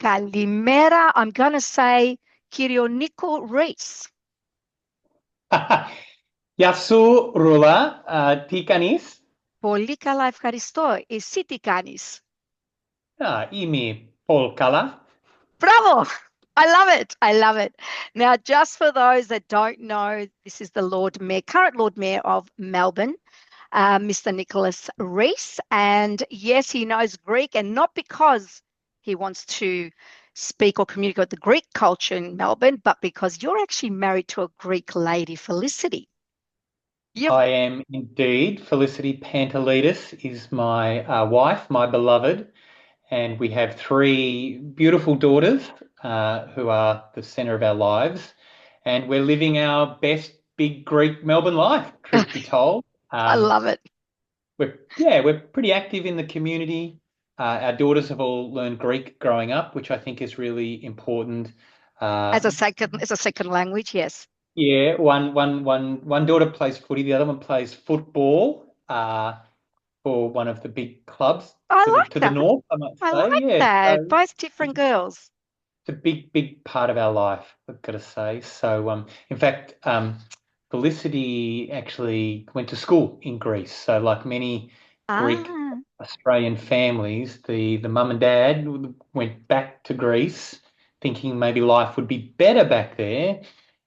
Kalimera, I'm going to say Kirio Nico Reece. Γεια σου, Ρούλα. Τι κάνεις? Πολύ καλά, ευχαριστώ. Εσύ τι κάνεις? Είμαι πολύ καλά. Bravo! I love it. I love it. Now, just for those that don't know, this is the Lord Mayor, current Lord Mayor of Melbourne, Mr. Nicholas Reece. And yes, he knows Greek, and not because he wants to speak or communicate with the Greek culture in Melbourne, but because you're actually married to a Greek lady, Felicity. Yep. I am indeed. Felicity Pantaleidis is my wife, my beloved, and we have three beautiful daughters who are the center of our lives. And we're living our best big Greek Melbourne life, truth be told. I love it. We're pretty active in the community. Our daughters have all learned Greek growing up, which I think is really important. As Uh, a second language, yes. yeah, one daughter plays footy, the other one plays football for one of the big clubs I to the like to the that. north, I might I say. like Yeah, that. so Both different girls. it's a big part of our life, I've got to say. So in fact, Felicity actually went to school in Greece. So like many Greek Ah, Australian families, the mum and dad went back to Greece thinking maybe life would be better back there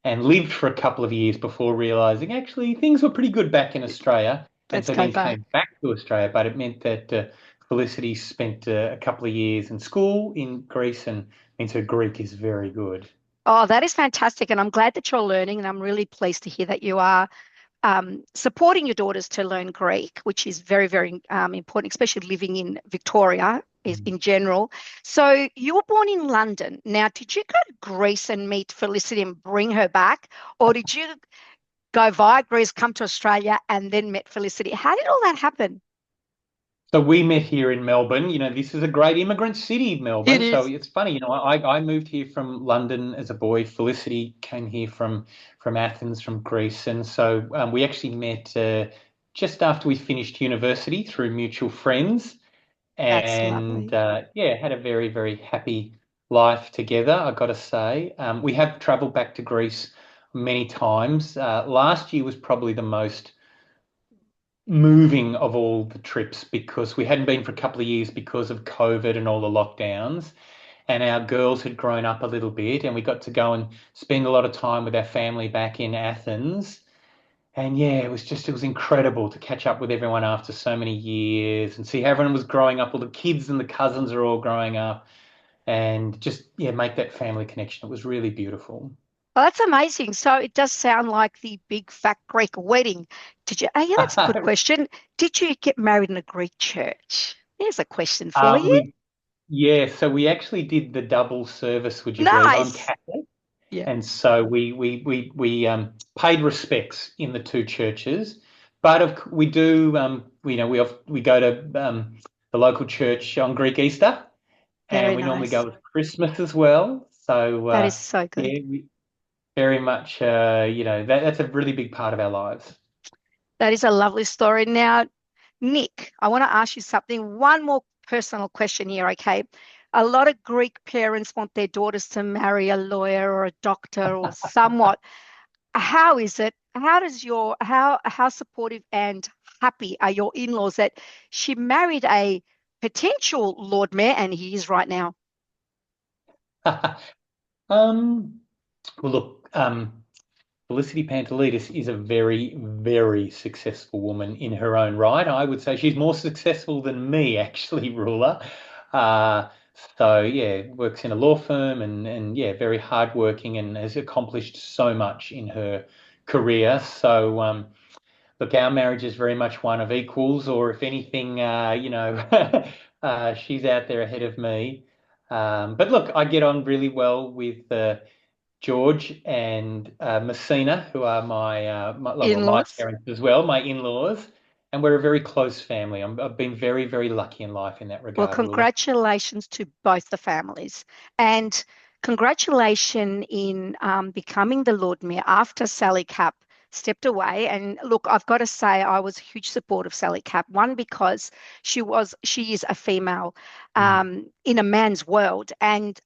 and lived for a couple of years before realizing actually things were pretty good back in Australia. And let's so go then back. came back to Australia, but it meant that Felicity spent a couple of years in school in Greece and means her Greek is very good. Oh, that is fantastic. And I'm glad that you're learning. And I'm really pleased to hear that you are supporting your daughters to learn Greek, which is very, very important, especially living in Victoria is Mm. in general. So you were born in London. Now, did you go to Greece and meet Felicity and bring her back? Or did you go via Greece, come to Australia, and then met Felicity? How did all that happen? So we met here in Melbourne. You know, this is a great immigrant city, It Melbourne. So is. it's funny, you know, I moved here from London as a boy. Felicity came here from Athens, from Greece, and so we actually met just after we finished university through mutual friends, That's and lovely. yeah, had a very happy life together. I got to say, we have travelled back to Greece many times. Last year was probably the most moving of all the trips because we hadn't been for a couple of years because of COVID and all the lockdowns. And our girls had grown up a little bit, and we got to go and spend a lot of time with our family back in Athens. And yeah, it was incredible to catch up with everyone after so many years and see how everyone was growing up. All the kids and the cousins are all growing up, and just yeah, make that family connection. It was really beautiful. Well, that's amazing. So it does sound like the big fat Greek wedding. Did you? Oh, yeah, that's a good question. Did you get married in a Greek church? There's a question for you. We Yeah, so we actually did the double service, would you believe? I'm Nice. Catholic. Yeah, And so we paid respects in the two churches, but we do we go to the local church on Greek Easter, and very we normally nice. go at Christmas as well. So That is so good. yeah, we very much that's a really big part of our lives. That is a lovely story. Now, Nick, I want to ask you something. One more personal question here, okay? A lot of Greek parents want their daughters to marry a lawyer or a doctor or somewhat. How is it? How does your how supportive and happy are your in-laws that she married a potential Lord Mayor and he is right now? Um, well, look, Felicity Pantaleidis is a very successful woman in her own right. I would say she's more successful than me, actually, Ruler. Uh, so yeah, works in a law firm and yeah, very hardworking and has accomplished so much in her career. So look, our marriage is very much one of equals, or if anything, she's out there ahead of me. But look, I get on really well with George and Messina, who are my In-laws? parents as well, my in-laws, and we're a very close family. I've been very lucky in life in that Well, regard, Rula. congratulations to both the families. And congratulations in becoming the Lord Mayor after Sally Capp stepped away. And look, I've got to say, I was a huge supporter of Sally Capp. One, because she is a female Mm. in a man's world. And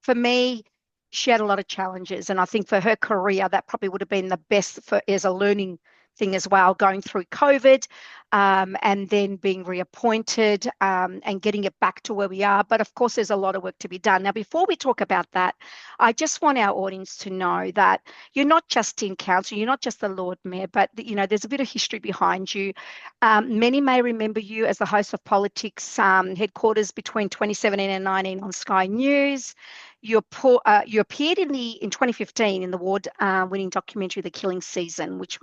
for me, she had a lot of challenges. And I think for her career, that probably would have been the best for as a learning thing as well, going through COVID and then being reappointed and getting it back to where we are. But of course, there's a lot of work to be done. Now, before we talk about that, I just want our audience to know that you're not just in council, you're not just the Lord Mayor, but there's a bit of history behind you. Many may remember you as the host of Politics headquarters between 2017 and 19 on Sky News. You appeared in 2015 in the award-winning documentary The Killing Season, which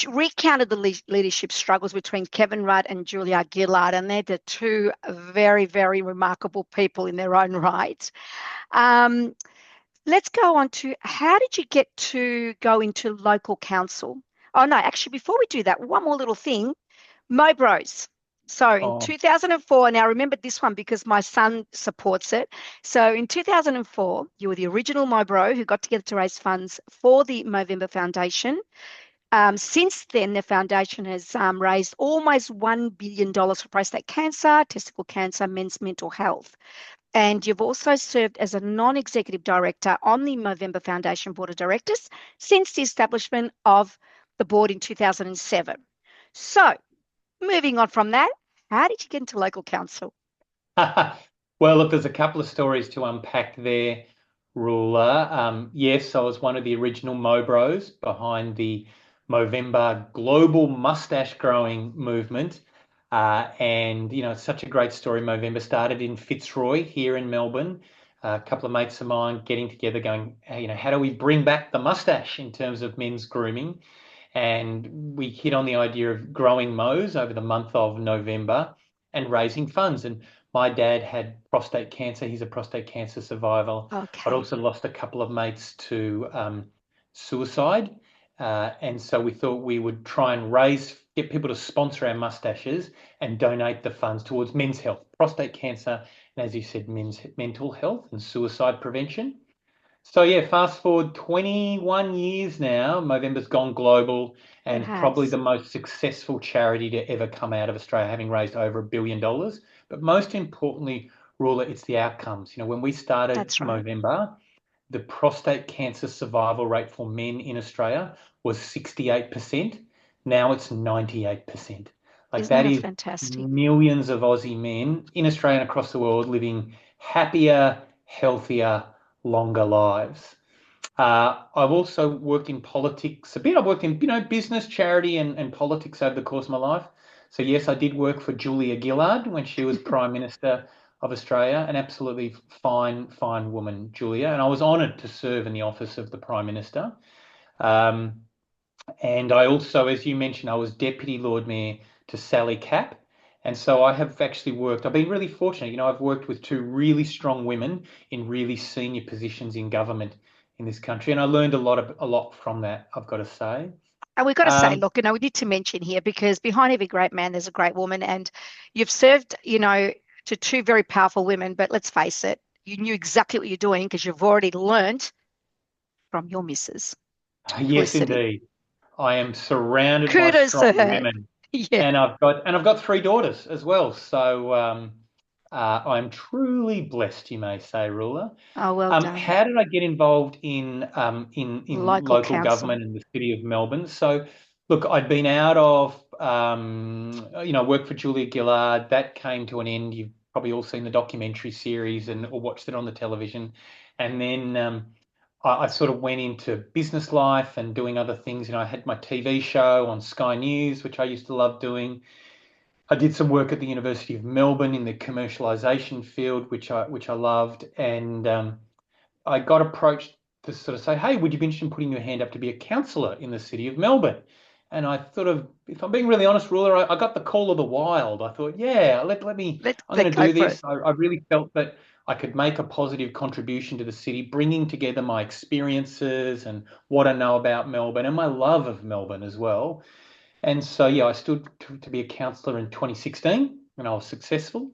recounted the leadership struggles between Kevin Rudd and Julia Gillard, and they're the two very, very remarkable people in their own right. Um, let's go on to how did you get to go into local council? Oh no, actually, before we do that, one more little thing. Mobros. So in Oh, 2004, now I remember this one because my son supports it. So in 2004, you were the original Mobro who got together to raise funds for the Movember Foundation. Since then, the foundation has raised almost $1 billion for prostate cancer, testicle cancer, men's mental health. And you've also served as a non-executive director on the Movember Foundation Board of Directors since the establishment of the board in 2007. So moving on from that, how did you get into local council? well, look, there's a couple of stories to unpack there, Ruler. Yes, I was one of the original Mobros behind the Movember global mustache growing movement. And, it's such a great story. Movember started in Fitzroy here in Melbourne. A couple of mates of mine getting together going, hey, how do we bring back the mustache in terms of men's grooming? And we hit on the idea of growing mows over the month of November and raising funds. And my dad had prostate cancer. He's a prostate cancer survivor. I'd Okay. also lost a couple of mates to suicide. And so we thought we would try and get people to sponsor our mustaches and donate the funds towards men's health, prostate cancer, and as you said, men's mental health and suicide prevention. So yeah, fast forward 21 years now, Movember's gone global It and probably has. the most successful charity to ever come out of Australia, having raised over $1 billion. But most importantly, Rula, it's the outcomes. When we started That's right. Movember, the prostate cancer survival rate for men in Australia was 68%. Now it's 98%. Like Isn't that that is fantastic? millions of Aussie men in Australia and across the world living happier, healthier, longer lives. I've also worked in politics a bit. I've worked in, business, charity, and politics over the course of my life. So yes, I did work for Julia Gillard when she was Prime Minister of Australia, an absolutely fine, fine woman, Julia. And I was honoured to serve in the office of the Prime Minister. Um, and I also, as you mentioned, I was Deputy Lord Mayor to Sally Capp. And so I've been really fortunate. I've worked with two really strong women in really senior positions in government in this country. And I learned a lot from that, I've got to say. And we've got to say, Um, look, we need to mention here because behind every great man, there's a great woman. And you've served, to two very powerful women. But let's face it, you knew exactly what you're doing because you've already learned from your missus, yes, Felicity. indeed. I am surrounded by Kudos strong to her. women. Yeah. And I've got three daughters as well. So I'm truly blessed, you may say, Ruler. Oh, well done. How did I get involved in Local local council. government in the city of Melbourne? So, look, I'd been out of, worked for Julia Gillard. That came to an end. You've probably all seen the documentary series or watched it on the television. And then I sort of went into business life and doing other things. I had my TV show on Sky News, which I used to love doing. I did some work at the University of Melbourne in the commercialization field, which I loved, and I got approached to sort of say, "Hey, would you be interested in putting your hand up to be a councillor in the city of Melbourne?" And I thought if I'm being really honest, Ruler, I got the call of the wild. I thought, yeah, let me, I'm Let going to go do for it. this. I really felt that I could make a positive contribution to the city, bringing together my experiences and what I know about Melbourne and my love of Melbourne as well. And so, yeah, I stood to be a councillor in 2016 and I was successful.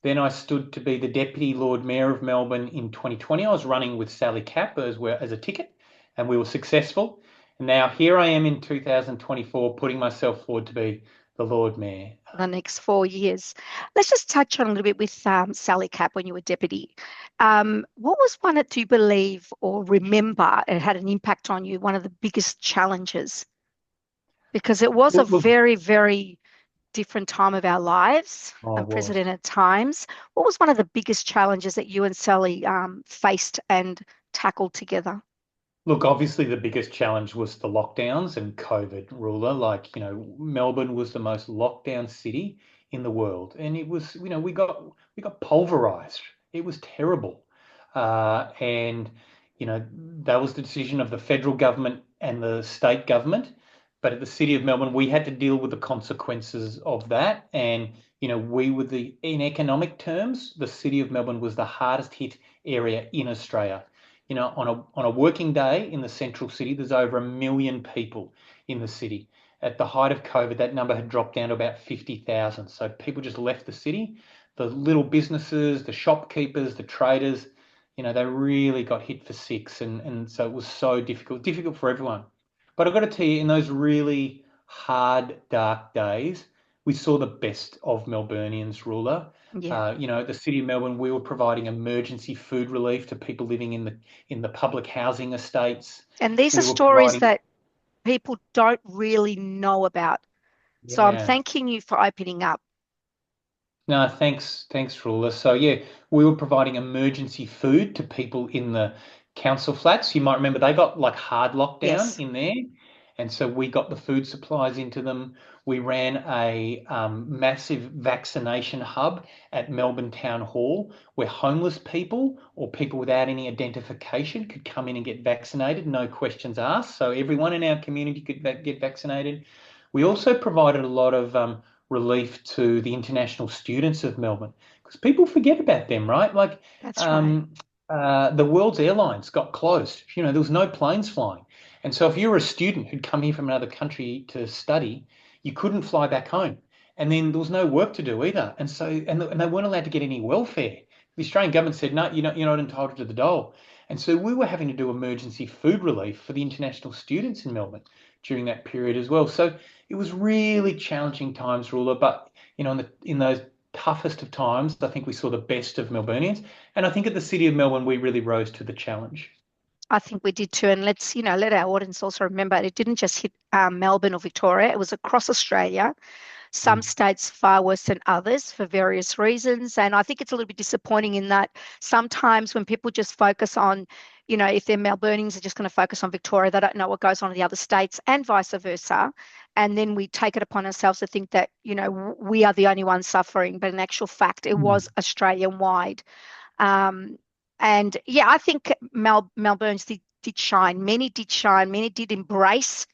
Then I stood to be the Deputy Lord Mayor of Melbourne in 2020. I was running with Sally Capp as a ticket and we were successful. And now here I am in 2024 putting myself forward to be the Lord Mayor. The next 4 years. Let's just touch on a little bit with Sally Capp when you were deputy. What was one that you believe or remember it had an impact on you, one of the biggest challenges? Because it was a Look, very, very different time of our lives, I was. unprecedented times. What was one of the biggest challenges that you and Sally faced and tackled together? Look, obviously the biggest challenge was the lockdowns and COVID ruler. Like, Melbourne was the most locked down city in the world. And it was, we got pulverized. It was terrible. And, that was the decision of the federal government and the state government. But at the city of Melbourne, we had to deal with the consequences of that. And, we were in economic terms, the city of Melbourne was the hardest hit area in Australia. On a working day in the central city, there's over 1 million people in the city. At the height of COVID, that number had dropped down to about 50,000. So people just left the city. The little businesses, the shopkeepers, the traders, they really got hit for six. And so it was so difficult for everyone. But I've got to tell you, in those really hard, dark days, we saw the best of Melburnians, ruler. Yeah. At the City of Melbourne, we were providing emergency food relief to people living in the public housing estates. And these are We were stories providing, that people don't really know about. So I'm yeah. thanking you for opening up. No, thanks, ruler. So yeah, we were providing emergency food to people in the council flats. You might remember they got like hard lockdown Yes. in there, and so we got the food supplies into them. We ran a massive vaccination hub at Melbourne Town Hall, where homeless people or people without any identification could come in and get vaccinated, no questions asked. So everyone in our community could get vaccinated. We also provided a lot of relief to the international students of Melbourne because people forget about them, right? Like That's right. um, the world's airlines got closed. There was no planes flying. And so if you were a student who'd come here from another country to study, you couldn't fly back home. And then there was no work to do either. And so, and they weren't allowed to get any welfare. The Australian government said, no, you're not entitled to the dole. And so we were having to do emergency food relief for the international students in Melbourne during that period as well. So it was really challenging times, ruler. But in those toughest of times, I think we saw the best of Melburnians, and I think at the City of Melbourne we really rose to the challenge. I think we did too. And let's, let our audience also remember it didn't just hit Melbourne or Victoria, it was across Australia. Some Mm. states far worse than others for various reasons. And I think it's a little bit disappointing in that sometimes when people just focus on, if they're Melburnians are just going to focus on Victoria, they don't know what goes on in the other states and vice versa. And then we take it upon ourselves to think that, we are the only ones suffering. But in actual fact, it Mm. was Australian wide. Um, and yeah, I think Melbourne's did shine. Many did shine. Many did embrace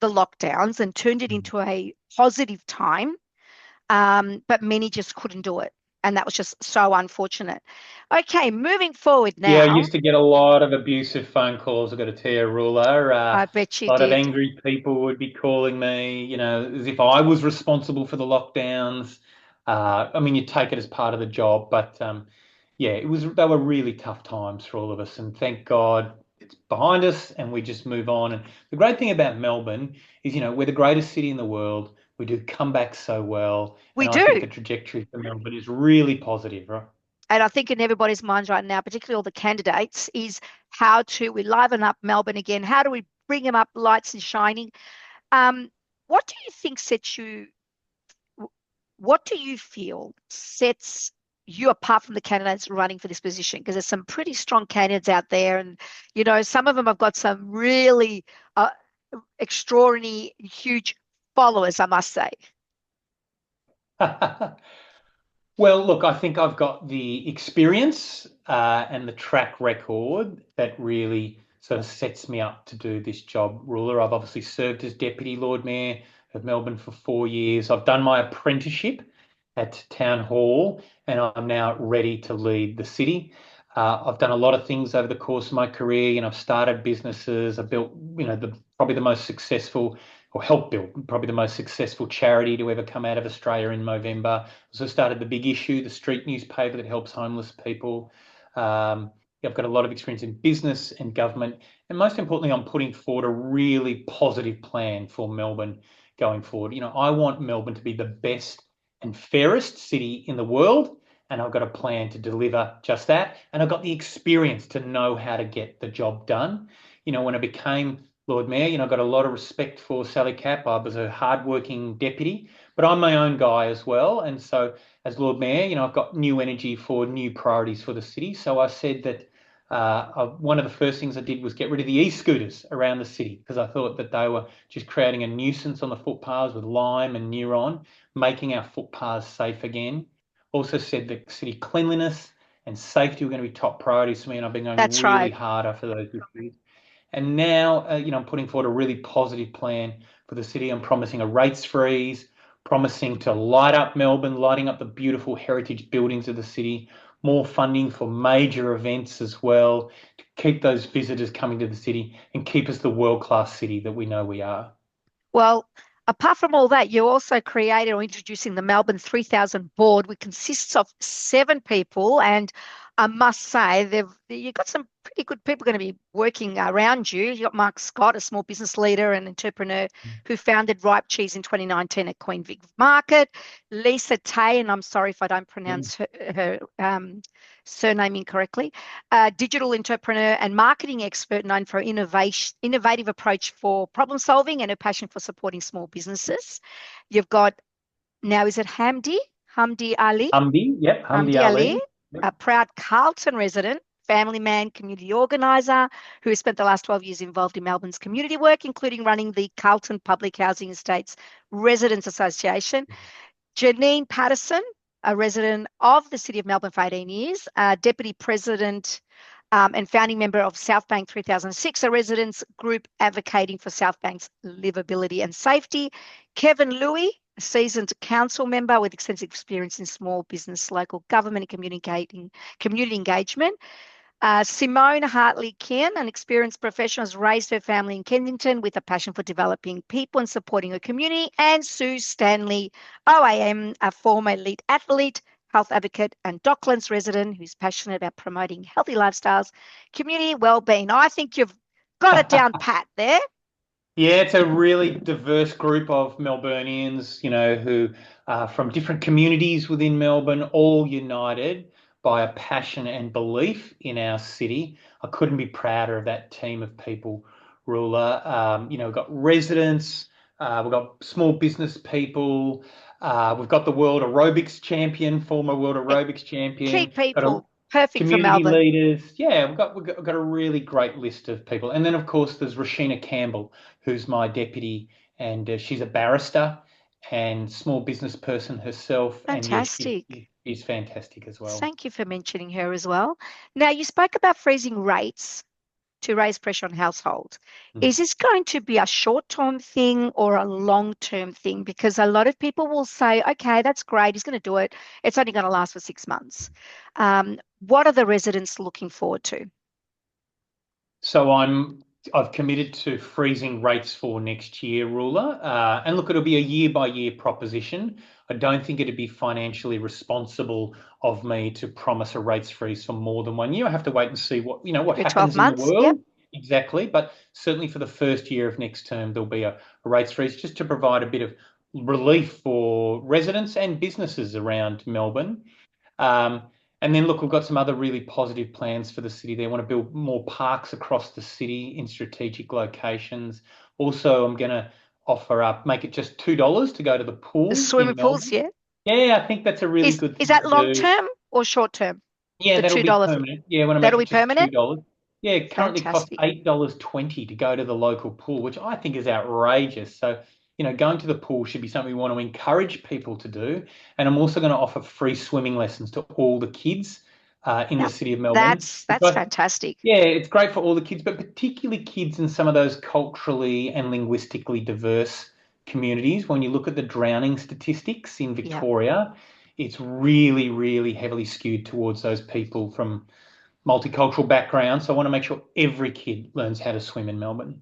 the lockdowns and turned it Mm. into a positive time. But many just couldn't do it. And that was just so unfortunate. Okay, moving forward Yeah, I now. used to get a lot of abusive phone calls, I've got to tell you, ruler. I bet you A lot of did. angry people would be calling me, as if I was responsible for the lockdowns. I mean, you take it as part of the job, but yeah, they were really tough times for all of us. And thank God it's behind us and we just move on. And the great thing about Melbourne is, we're the greatest city in the world. We do come back so well. We And I think do. the trajectory for Melbourne is really positive, right? And I think in everybody's minds right now, particularly all the candidates, is how do we liven up Melbourne again? How do we bring them up lights and shining? Um, what do you think sets you what do you feel sets you apart from the candidates running for this position? Because there's some pretty strong candidates out there, and some of them have got some really extraordinary, huge followers, I must say. Well, look, I think I've got the experience and the track record that really sort of sets me up to do this job, ruler. I've obviously served as Deputy Lord Mayor of Melbourne for 4 years. I've done my apprenticeship at Town Hall, and I'm now ready to lead the city. I've done a lot of things over the course of my career. I've started businesses. I've built, probably the most successful, or helped build probably the most successful charity to ever come out of Australia in Movember. Also started the Big Issue, the street newspaper that helps homeless people. Um, I've got a lot of experience in business and government. And most importantly, I'm putting forward a really positive plan for Melbourne going forward. I want Melbourne to be the best and fairest city in the world. And I've got a plan to deliver just that. And I've got the experience to know how to get the job done. When I became Lord Mayor, I've got a lot of respect for Sally Capp. I was a hardworking deputy, but I'm my own guy as well. And so as Lord Mayor, I've got new energy for new priorities for the city. So I said that one of the first things I did was get rid of the e-scooters around the city because I thought that they were just creating a nuisance on the footpaths with lime and neuron, making our footpaths safe again. Also said that city cleanliness and safety were going to be top priorities for me, and I've been going That's really right. hard after those issues. And now, I'm putting forward a really positive plan for the city. I'm promising a rates freeze, promising to light up Melbourne, lighting up the beautiful heritage buildings of the city, more funding for major events as well, to keep those visitors coming to the city and keep us the world-class city that we know we are. Well, apart from all that, you also created or introducing the Melbourne 3000 board, which consists of 7 people. And I must say, you've got some pretty good people going to be working around you. You've got Mark Scott, a small business leader and entrepreneur who founded Ripe Cheese in 2019 at Queen Vic Market. Lisa Tay, and I'm sorry if I don't pronounce her surname incorrectly, digital entrepreneur and marketing expert known for innovative approach for problem solving and a passion for supporting small businesses. You've got now, is it Hamdi Ali? Hamdi, yep, Hamdi Hamdi Ali, Ali. Yep. a proud Carlton resident, family man, community organiser who has spent the last 12 years involved in Melbourne's community work, including running the Carlton Public Housing Estates Residents Association. Janine Patterson, a resident of the City of Melbourne for 18 years, Deputy President and founding member of South Bank 3006, a residents group advocating for South Bank's livability and safety. Kevin Louis, a seasoned council member with extensive experience in small business, local government and community engagement. Simone Hartley Ken, an experienced professional, has raised her family in Kensington with a passion for developing people and supporting her community. And Sue Stanley, OAM, a former elite athlete, health advocate, and Docklands resident who's passionate about promoting healthy lifestyles, community well-being. I think you've got it down pat there. Yeah, it's a really diverse group of Melburnians, who are from different communities within Melbourne, all united by a passion and belief in our city. I couldn't be prouder of that team of people, Ruler. We've got residents, we've got small business people, we've got the world aerobics champion, former world aerobics Key champion, got a people, perfect for community Melbourne. leaders. Yeah, we've got a really great list of people. And then, of course, there's Rashina Campbell, who's my deputy, and she's a barrister and small business person herself. And yes, Fantastic. she's fantastic as well. Thank you for mentioning her as well. Now, you spoke about freezing rates to raise pressure on households. Mm. Is this going to be a short-term thing or a long-term thing? Because a lot of people will say, okay, that's great, he's going to do it. It's only going to last for 6 months. What are the residents looking forward to? So I've committed to freezing rates for next year, Ruler. And look, it'll be a year-by-year proposition. I don't think it'd be financially responsible of me to promise a rates freeze for more than 1 year. I have to wait and see what Maybe 12 happens in the months? Yep. world. Exactly. But certainly for the first year of next term, there'll be a rates freeze just to provide a bit of relief for residents and businesses around Melbourne. And then look, we've got some other really positive plans for the city. They want to build more parks across the city in strategic locations. Also, I'm going to offer up, make it just $2 to go to the The pool in swimming pools, Melbourne. yeah. Yeah, I think that's a really good Is thing that to long do. term or short term? Yeah, The that'll be $2. permanent. Yeah, I want to make That'll it be just permanent? $2. Yeah, it currently costs Fantastic. $8.20 to go to the local pool, which I think is outrageous. So, going to the pool should be something we want to encourage people to do. And I'm also going to offer free swimming lessons to all the kids in the Now, city of Melbourne. that's fantastic. Yeah, it's great for all the kids, but particularly kids in some of those culturally and linguistically diverse communities. When you look at the drowning statistics in Yeah. Victoria, it's really, really heavily skewed towards those people from multicultural backgrounds. So I want to make sure every kid learns how to swim in Melbourne.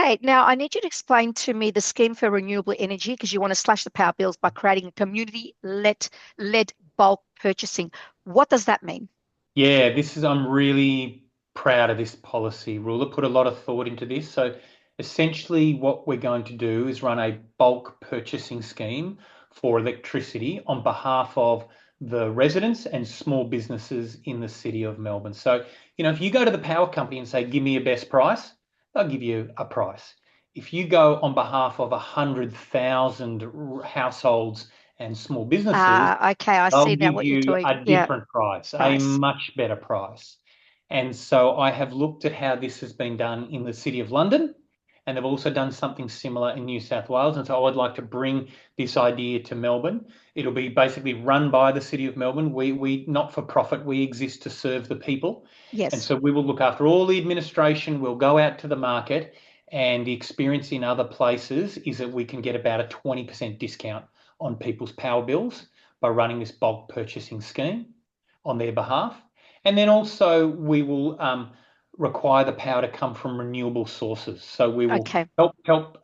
Okay, now I need you to explain to me the scheme for renewable energy because you want to slash the power bills by creating a community led bulk purchasing. What does that mean? Yeah, I'm really proud of this policy. Ruler put a lot of thought into this. So essentially what we're going to do is run a bulk purchasing scheme for electricity on behalf of the residents and small businesses in the city of Melbourne. So, if you go to the power company and say, give me your best price, they'll give you a price. If you go on behalf of 100,000 households and small businesses, Okay, I they'll see now give what you're you doing. a Yeah, different price, a price. much better price. And so I have looked at how this has been done in the City of London, and they've also done something similar in New South Wales. And so I would like to bring this idea to Melbourne. It'll be basically run by the City of Melbourne. We not for profit, we exist to serve the people. And Yes, so we will look after all the administration, we'll go out to the market, and the experience in other places is that we can get about a 20% discount on people's power bills by running this bulk purchasing scheme on their behalf. And then also we will require the power to come from renewable sources. So we will okay. help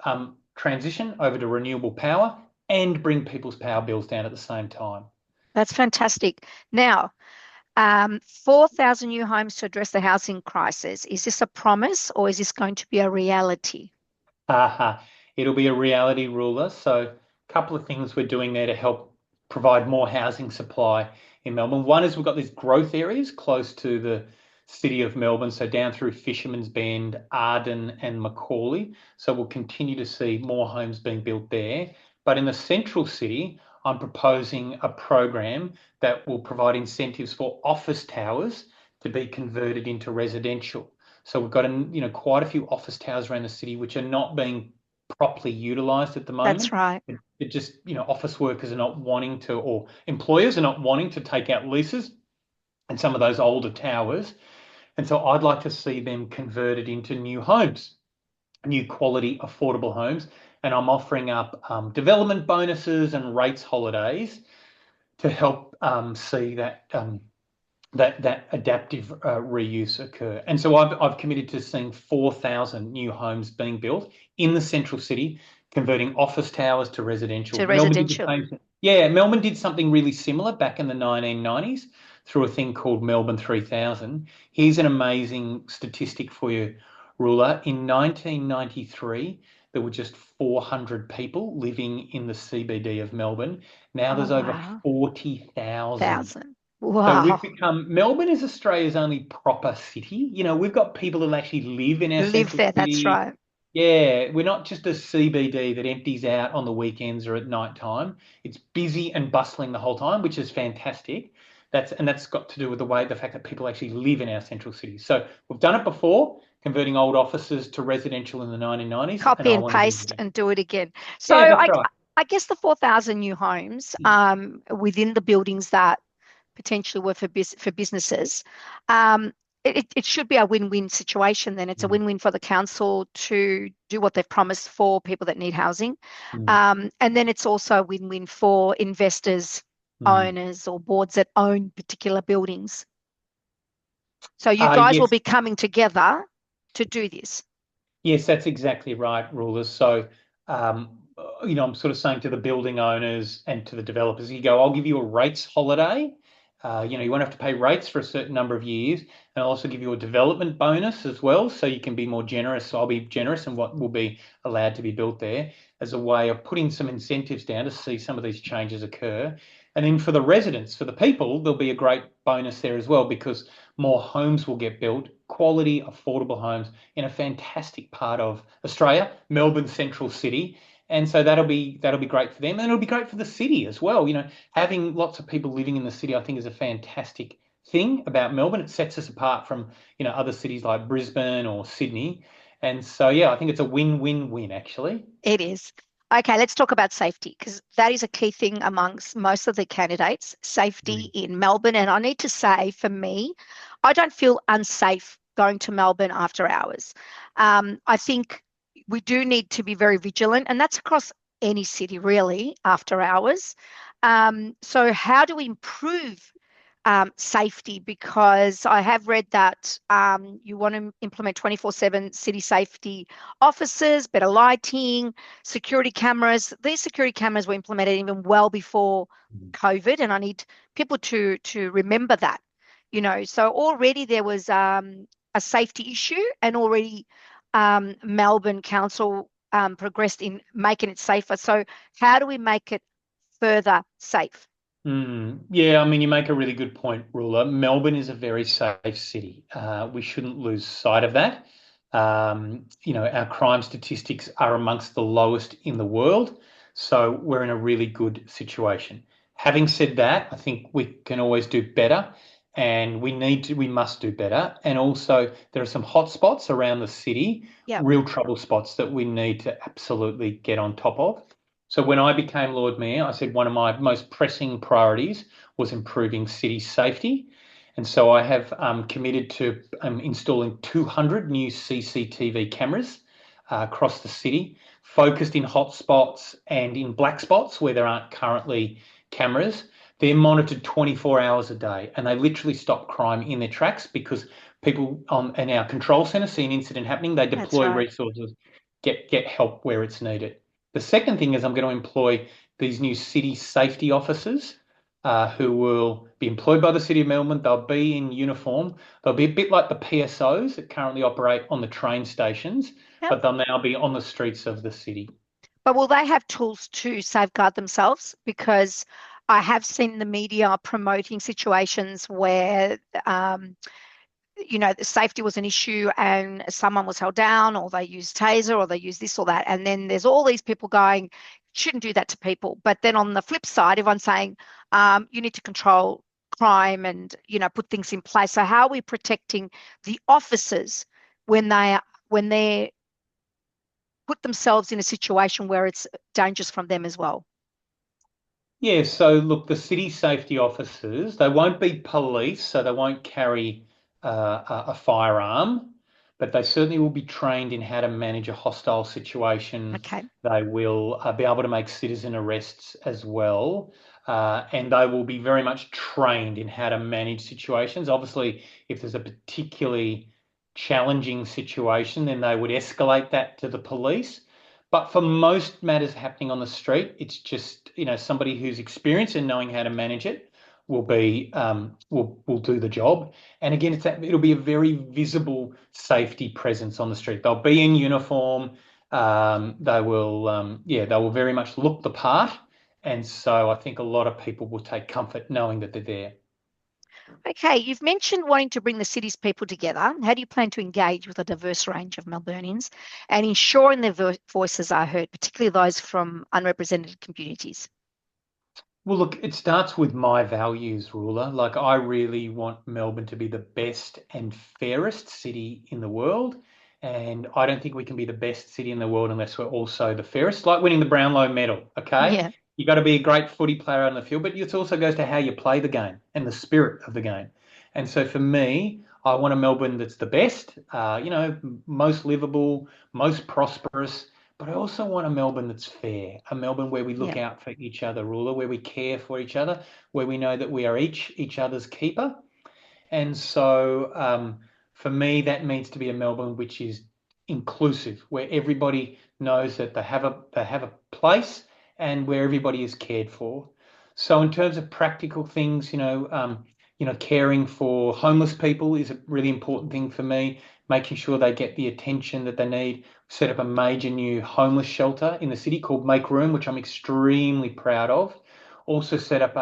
transition over to renewable power and bring people's power bills down at the same time. That's fantastic. Now, 4,000 new homes to address the housing crisis. Is this a promise or is this going to be a reality? Aha. It'll be a reality, ruler. So a couple of things we're doing there to help provide more housing supply in Melbourne. One is we've got these growth areas close to the city of Melbourne, so down through Fisherman's Bend, Arden, and Macaulay. So we'll continue to see more homes being built there. But in the central city, I'm proposing a program that will provide incentives for office towers to be converted into residential. So we've got quite a few office towers around the city which are not being properly utilised at the That's moment. right. It just, office workers are not wanting to, or employers are not wanting to take out leases in some of those older towers. And so I'd like to see them converted into new homes, new quality, affordable homes. And I'm offering up development bonuses and rates holidays to help see that adaptive reuse occur. And so I've committed to seeing 4,000 new homes being built in the central city, converting office towers to residential. To Melbourne did the residential. same thing. Yeah, Melbourne did something really similar back in the 1990s through a thing called Melbourne 3000. Here's an amazing statistic for you, Ruler. In 1993, there were just 400 people living in the CBD of Melbourne. Now Oh, there's over wow. 40,000. 1,000. So we've Wow. become, Melbourne is Australia's only proper city. We've got people that actually live in our Live central there. That's city. right. Yeah, we're not just a CBD that empties out on the weekends or at night time. It's busy and bustling the whole time, which is fantastic. That's got to do with the fact that people actually live in our central city. So we've done it before, converting old offices to residential in the 1990s, and Copy I and want to do it paste again. and do it again. So Yeah, that's right. I guess the 4,000 new homes within the buildings that potentially were for businesses, um, it should be a win-win situation then. It's a Mm, win-win for the council to do what they've promised for people that need housing. mm, And then it's also a win-win for investors, mm. owners, or boards that own particular buildings. So you guys will Yes, be coming together to do this. Yes, that's exactly right, rulers. So, I'm sort of saying to the building owners and to the developers, I'll give you a rates holiday. You won't have to pay rates for a certain number of years, and I'll also give you a development bonus as well, so you can be more generous. So I'll be generous in what will be allowed to be built there as a way of putting some incentives down to see some of these changes occur. And then for the residents, for the people, there'll be a great bonus there as well because more homes will get built, quality, affordable homes in a fantastic part of Australia, Melbourne Central City. And so that'll be great for them, and it'll be great for the city as well. Having lots of people living in the city, I think, is a fantastic thing about Melbourne. It sets us apart from other cities like Brisbane or Sydney. And so yeah, I think it's a win-win-win actually. It is. Okay, let's talk about safety because that is a key thing amongst most of the candidates, safety Mm, in Melbourne. And I need to say, for me, I don't feel unsafe going to Melbourne after hours. I think we do need to be very vigilant, and that's across any city, really, after hours. So, how do we improve safety? Because I have read that you want to implement 24/7 city safety officers, better lighting, security cameras. These security cameras were implemented even well before mm. COVID, and I need people to remember that. So already there was a safety issue, and already Melbourne Council progressed in making it safer. So how do we make it further safe? Yeah, I mean, you make a really good point, Ruler. Melbourne is a very safe city. We shouldn't lose sight of that. Our crime statistics are amongst the lowest in the world, so we're in a really good situation. Having said that, I think we can always do better, and we must do better. And also, there are some hot spots around the city, Yeah, real trouble spots that we need to absolutely get on top of. So when I became Lord Mayor, I said one of my most pressing priorities was improving city safety. And so I have committed to installing 200 new CCTV cameras across the city, focused in hot spots and in black spots where there aren't currently cameras. They're monitored 24 hours a day, and they literally stop crime in their tracks because people in our control centre see an incident happening, they that's deploy right. resources, get help where it's needed. The second thing is I'm going to employ these new city safety officers who will be employed by the City of Melbourne. They'll be in uniform. They'll be a bit like the PSOs that currently operate on the train stations, Yep. but they'll now be on the streets of the city. But will they have tools to safeguard themselves? Because I have seen the media promoting situations where the safety was an issue and someone was held down, or they used taser, or they used this or that. And then there's all these people going, shouldn't do that to people. But then on the flip side, everyone's saying, you need to control crime and, put things in place. So how are we protecting the officers when they put themselves in a situation where it's dangerous from them as well? Yeah, so look, the city safety officers, they won't be police, so they won't carry a firearm, but they certainly will be trained in how to manage a hostile situation. Okay. They will be able to make citizen arrests as well, and they will be very much trained in how to manage situations. Obviously, if there's a particularly challenging situation, then they would escalate that to the police. But for most matters happening on the street, it's just, somebody who's experienced in knowing how to manage it will do the job. And again, it'll be a very visible safety presence on the street. They'll be in uniform. They will very much look the part. And so I think a lot of people will take comfort knowing that they're there. Okay, you've mentioned wanting to bring the city's people together. How do you plan to engage with a diverse range of Melburnians and ensuring their voices are heard, particularly those from unrepresented communities? Well, look, it starts with my values, Ruler. Like, I really want Melbourne to be the best and fairest city in the world. And I don't think we can be the best city in the world unless we're also the fairest, like winning the Brownlow medal, okay? Yeah. You got to be a great footy player on the field, but it also goes to how you play the game and the spirit of the game. And so for me, I want a Melbourne that's the best, most livable, most prosperous, but I also want a Melbourne that's fair, a Melbourne where we look Yeah. out for each other, Ruler, where we care for each other, where we know that we are each other's keeper. And so for me, that means to be a Melbourne which is inclusive, where everybody knows that they have a place and where everybody is cared for. So in terms of practical things, caring for homeless people is a really important thing for me, making sure they get the attention that they need. Set up a major new homeless shelter in the city called Make Room, which I'm extremely proud of. Also set up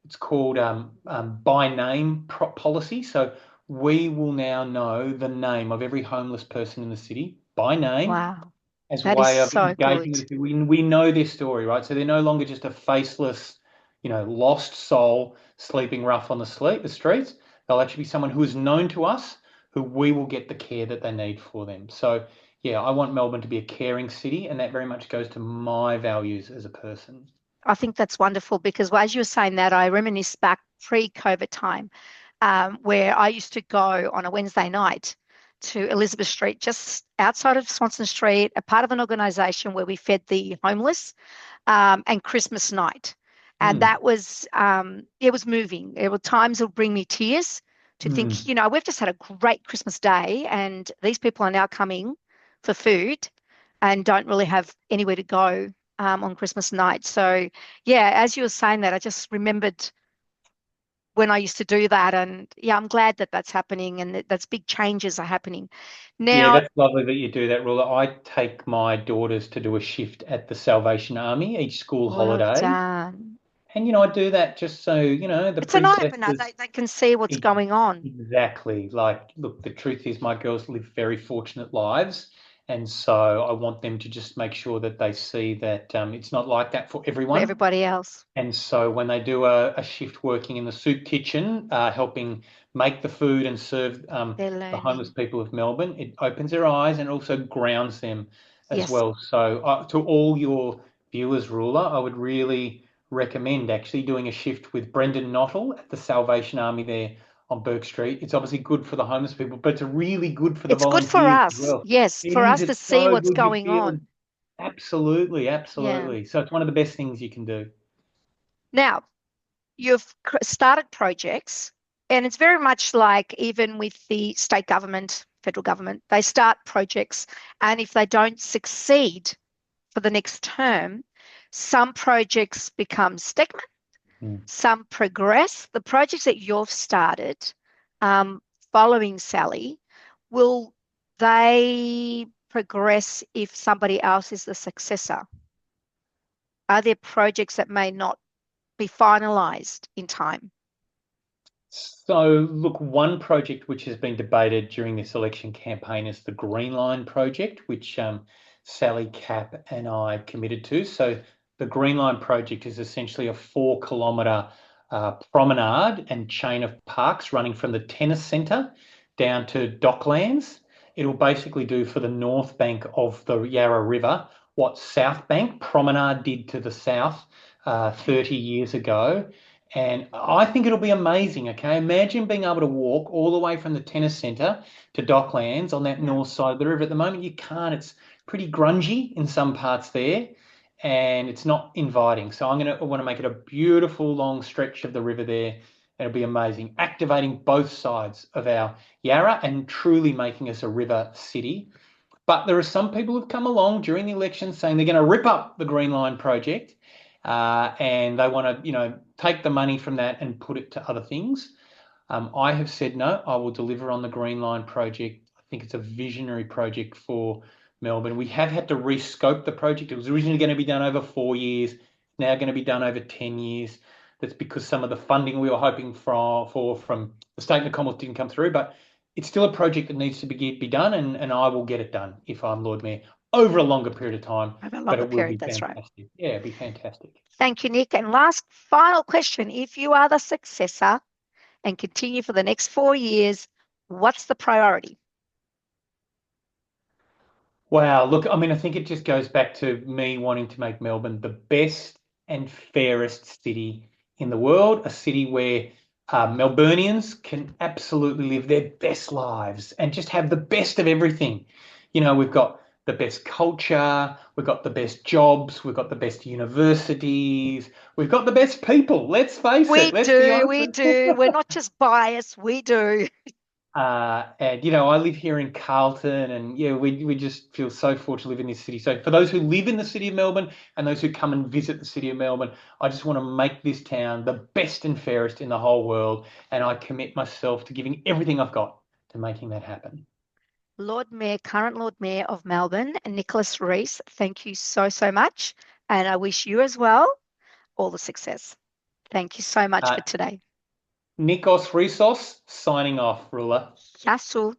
it's called by name policy. So we will now know the name of every homeless person in the city by name Wow. as a That is way of so engaging good. with people. We know their story, right? So they're no longer just a faceless, lost soul sleeping rough on the streets. They'll actually be someone who is known to us, who we will get the care that they need for them. So yeah, I want Melbourne to be a caring city, and that very much goes to my values as a person. I think that's wonderful because as you were saying that, I reminisce back pre-COVID time, where I used to go on a Wednesday night to Elizabeth Street, just outside of Swanston Street, a part of an organisation where we fed the homeless, and Christmas night. And Mm, that was, it was moving. There were times that would bring me tears to think, mm. we've just had a great Christmas day and these people are now coming for food and don't really have anywhere to go on Christmas night. So, yeah, as you were saying that, I just remembered when I used to do that. And yeah, I'm glad that that's happening and that's big changes are happening. Yeah, Now, that's lovely that you do that, Rula. I take my daughters to do a shift at the Salvation Army each school well holiday. done. And, I do that just so, the It's an eye opener. princesses. They can see what's Ex- going on. Exactly. Like, look, the truth is my girls live very fortunate lives. And so I want them to just make sure that they see that it's not like that for For everyone. everybody else. And so when they do a shift working in the soup kitchen, helping make the food and serve They're the homeless learning. people of Melbourne, it opens their eyes and also grounds them as Yes. well. So to all your viewers, Ruler, I would really recommend actually doing a shift with Brendan Nottle at the Salvation Army there on Burke Street. It's obviously good for the homeless people, but it's really good for the It's good for volunteers as us. well. Yes, It for is. us to It's see so what's good. You going feel on. absolutely, Yeah. absolutely. So it's one of the best things you can do. Now, you've started projects, and it's very much like even with the state government, federal government, they start projects, and if they don't succeed for the next term, some projects become stagnant, Mm. some progress. The projects that you've started um, following Sally, will they progress if somebody else is the successor? Are there projects that may not be finalised in time? So, look, one project which has been debated during this election campaign is the Green Line project, which Sally Capp and I committed to. So, the Green Line project is essentially a 4 kilometre promenade and chain of parks running from the tennis centre down to Docklands. It'll basically do for the north bank of the Yarra River what South Bank Promenade did to the south Okay. 30 years ago. And I think it'll be amazing. Okay. Imagine being able to walk all the way from the tennis centre to Docklands on that Yeah. north side of the river. At the moment, you can't. It's pretty grungy in some parts there and it's not inviting. So I want to make it a beautiful long stretch of the river there. It'll be amazing. Activating both sides of our Yarra and truly making us a river city. But there are some people who've come along during the election saying they're going to rip up the Green Line project and they want to, take the money from that and put it to other things. I have said no, I will deliver on the Green Line project. I think it's a visionary project for Melbourne. We have had to rescope the project. It was originally going to be done over 4 years, now going to be done over 10 years. That's because some of the funding we were hoping for from the state and the Commonwealth didn't come through. But it's still a project that needs to be done, and I will get it done if I'm Lord Mayor over a longer period of time. Over a But longer it will period, be that's right. fantastic. Yeah, it'll be fantastic. Thank you, Nick. And last final question. If you are the successor and continue for the next 4 years, what's the priority? Wow, look, I mean, I think it just goes back to me wanting to make Melbourne the best and fairest city in the world, a city where Melburnians can absolutely live their best lives and just have the best of everything. We've got the best culture, we've got the best jobs, we've got the best universities, we've got the best people. Let's face We it, let's be do, honest. we do. We're not just biased, we do. And I live here in Carlton, and yeah, we just feel so fortunate to live in this city. So for those who live in the city of Melbourne and those who come and visit the city of Melbourne, I just want to make this town the best and fairest in the whole world, and I commit myself to giving everything I've got to making that happen. Lord Mayor, current Lord Mayor of Melbourne, Nicholas Reece, thank you so, so much. And I wish you as well all the success. Thank you so much Uh, for today. Nikos Reece signing off, ruler. Yasu.